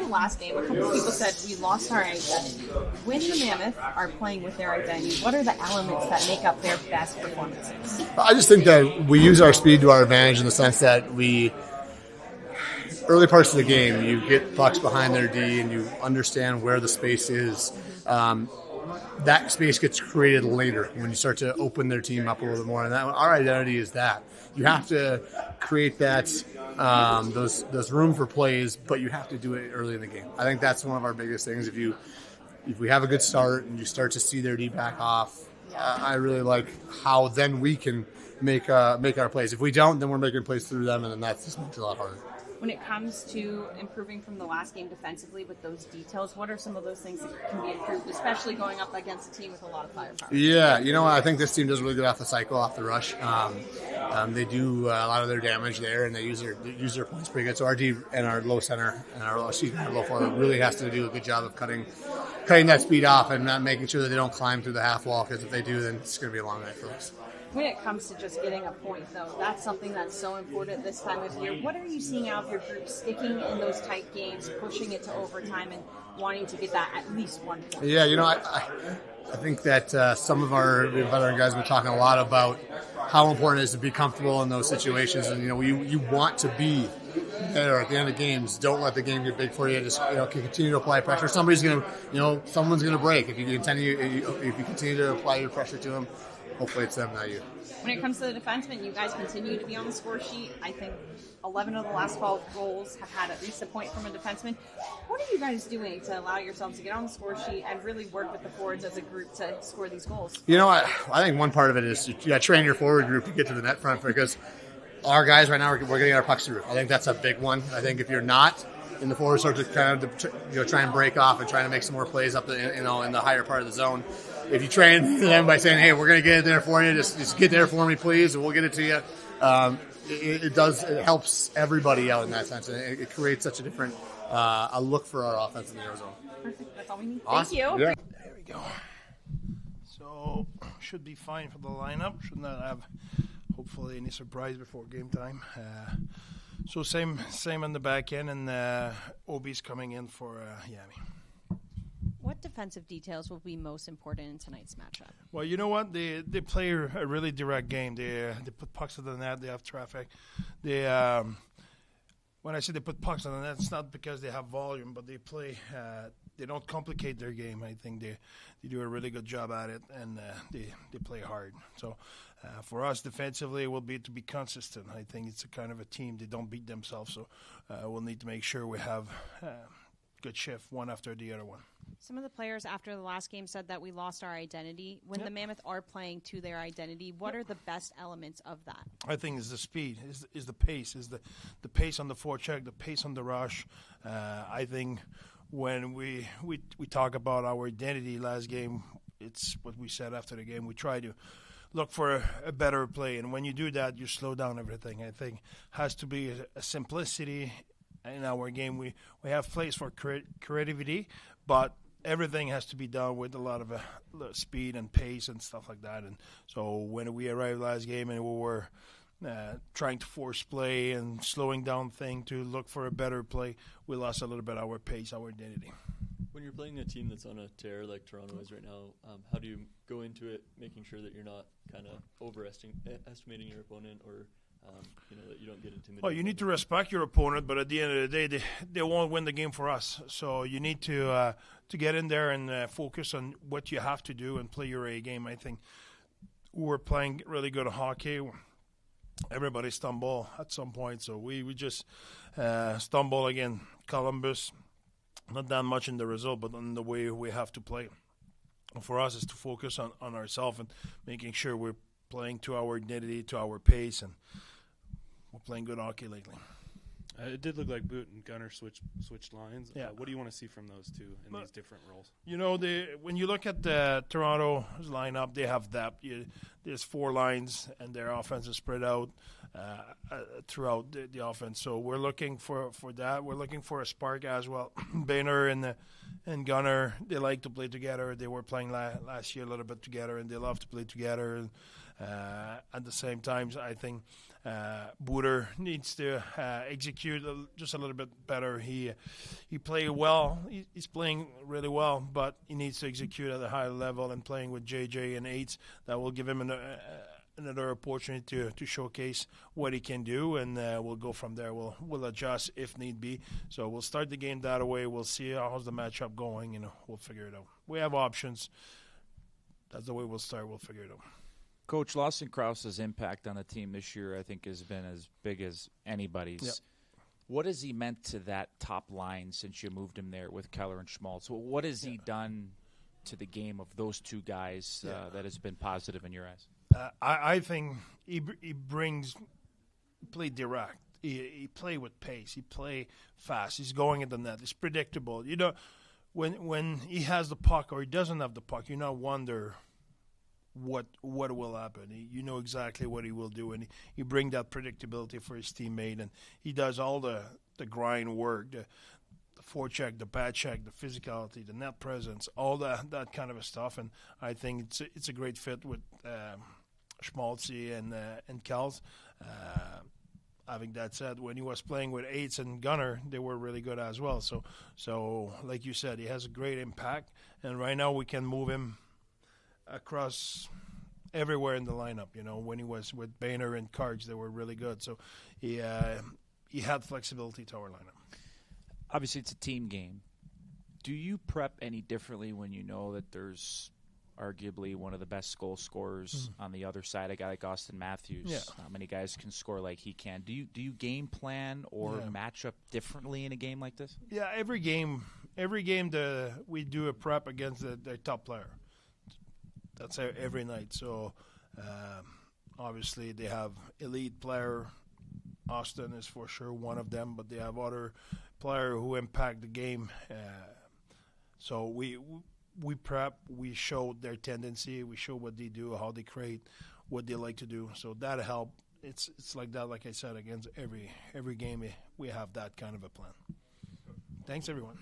last game, a couple of people said we lost our identity. When the Mammoth are playing with their identity, what are the elements that make up their best performances? I just think that we use our speed to our advantage in the sense that early parts of the game, you get pucks behind their D and you understand where the space is. That space gets created later when you start to open their team up a little bit more. And our identity is that. You have to create that those room for plays, but you have to do it early in the game. I think that's one of our biggest things. If we have a good start and you start to see their D back off, I really like how then we can make our plays. If we don't, then we're making plays through them, and then that just makes it a lot harder. When it comes to improving from the last game defensively with those details, what are some of those things that can be improved, especially going up against a team with a lot of firepower? Yeah, I think this team does really good off the cycle, off the rush. They do a lot of their damage there, and they use their points pretty good. So our D and our low center and our low forward really has to do a good job of cutting that speed off and not making sure that they don't climb through the half wall, because if they do, then it's going to be a long night for us. When it comes to just getting a point, though, that's something that's so important this time of year. What are you seeing out of your group sticking in those tight games, pushing it to overtime, and wanting to get that at least 1 point? Yeah, I think that some of our veteran guys have been talking a lot about how important it is to be comfortable in those situations. And, you want to be there at the end of games. Don't let the game get big for you. Just, continue to apply pressure. Someone's going to break. If you continue to apply your pressure to them, hopefully it's them, not you. When it comes to the defensemen, you guys continue to be on the score sheet. I think 11 of the last 12 goals have had at least a point from a defenseman. What are you guys doing to allow yourselves to get on the score sheet and really work with the forwards as a group to score these goals? I think one part of it is you got to train your forward group to get to the net front, because our guys right now, we're getting our pucks through. I think that's a big one. I think if you're not, in the forward start to kind of try and break off and try to make some more plays up in the higher part of the zone. If you train them by saying, "Hey, we're going to get it there for you. Just get there for me, please, and we'll get it to you," it helps everybody out in that sense, and it creates such a different a look for our offense in the zone. Perfect. That's all we need. Awesome. Thank you. Yeah. There we go. So should be fine for the lineup. Should not have hopefully any surprise before game time. So same on the back end, and OB's coming in for Yami. What defensive details will be most important in tonight's matchup? Well, you know what? They play a really direct game. They put pucks on the net. They have traffic. When I say they put pucks on the net, it's not because they have volume, but they play. They don't complicate their game. I think they do a really good job at it, and they play hard. So for us defensively, it will be to be consistent. I think it's a kind of a team. They don't beat themselves, so we'll need to make sure we have good shift one after the other one. Some of the players after the last game said that we lost our identity. When the Mammoth are playing to their identity, what are the best elements of that? I think it's the speed, is the pace, is the pace on the forecheck, the pace on the rush. I think when we talk about our identity last game, it's what we said after the game. We try to look for a better play, and when you do that, you slow down everything. I think has to be a simplicity in our game. We have plays for creativity, but everything has to be done with a lot of speed and pace and stuff like that. And so when we arrived last game and we were trying to force play and slowing down thing to look for a better play, we lost a little bit our pace, our identity. When you're playing a team that's on a tear like Toronto is right now, how do you go into it making sure that you're not kind of overestimating your opponent, or that you don't get intimidated? Well, you need to respect your opponent, but at the end of the day, they won't win the game for us. So you need to get in there and focus on what you have to do and play your A game. I think we're playing really good hockey. Everybody stumble at some point, so we just stumble again. Columbus, not that much in the result, but on the way we have to play. For us, is to focus on ourselves and making sure we're playing to our identity, to our pace, and we're playing good hockey lately. It did look like Boot and Gunner switched lines. Yeah. What do you want to see from those two in these different roles? When you look at the Toronto's lineup, they have depth. There's 4 lines, and their offense is spread out throughout the offense. So we're looking for that. We're looking for a spark as well. Boehner and Gunner, they like to play together. They were playing last year a little bit together, and they love to play together. At the same time, I think Booter needs to execute just a little bit better. He played well. He's playing really well, but he needs to execute at a higher level. And playing with JJ and Eights, that will give him another opportunity to showcase what he can do, and we'll go from there. We'll adjust if need be. So we'll start the game that way. We'll see how's the matchup going, and we'll figure it out. We have options. That's the way we'll start. We'll figure it out. Coach, Lawson Krause's impact on the team this year, I think, has been as big as anybody's. Yep. What has he meant to that top line since you moved him there with Keller and Schmaltz? What has he done to the game of those two guys that has been positive in your eyes? I think he brings play direct. He play with pace. He play fast. He's going at the net. It's predictable. You know, when he has the puck or he doesn't have the puck, you not wonder what will happen. You know exactly what he will do, and he bring that predictability for his teammate, and he does all the grind work, the forecheck, the back check, the physicality, the net presence, all that kind of stuff. And I think it's a great fit with Schmaltzy and Kels. Having that said, when he was playing with Eights and Gunner, they were really good as well. So like you said, he has a great impact, and right now we can move him across everywhere in the lineup. You know, when he was with Boehner and Karch, they were really good. So he had flexibility to our lineup. Obviously, it's a team game. Do you prep any differently when you know that there's arguably one of the best goal scorers on the other side, a guy like Austin Matthews? Yeah. Not many guys can score like he can. Do you game plan or match up differently in a game like this? Yeah, every game we do a prep against the top player. That's every night. So obviously they have elite player. Austin is for sure one of them, but they have other player who impact the game. So we prep, we show their tendency, we show what they do, how they create, what they like to do. So that help. It's like that, like I said, against every game we have that kind of a plan. Thanks, everyone.